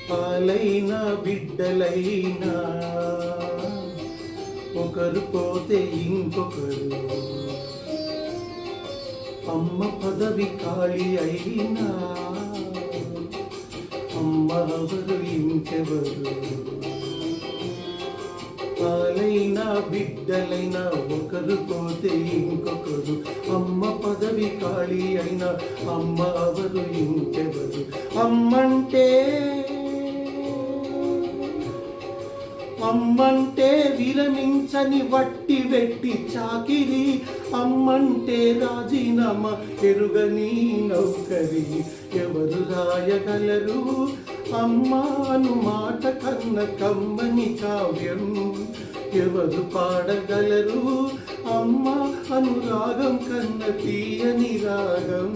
పాలైనా బిడ్డలైనా ఒకరు పోతే ఇంకొకరు, అమ్మ పదవి ఖాళీ అయినా అమ్మ ఎవరు ఇంకెవరు. పాలైనా బిడ్డలైనా ఒకరు పోతే ఇంకొకరు, అమ్మ పదవి ఖాళీ అయినా అమ్మ ఎవరు ఇంకెవరు. అమ్మంటే విరమించని వట్టి వెట్టి చాకిరి, అమ్మంటే రాజీనామా ఎరుగని నౌకరి. ఎవరు రాయగలరు అమ్మాను మాట కన్న కమ్మని కావ్యం, ఎవరు పాడగలరు అమ్మ అనురాగం కన్న తీయని రాగం.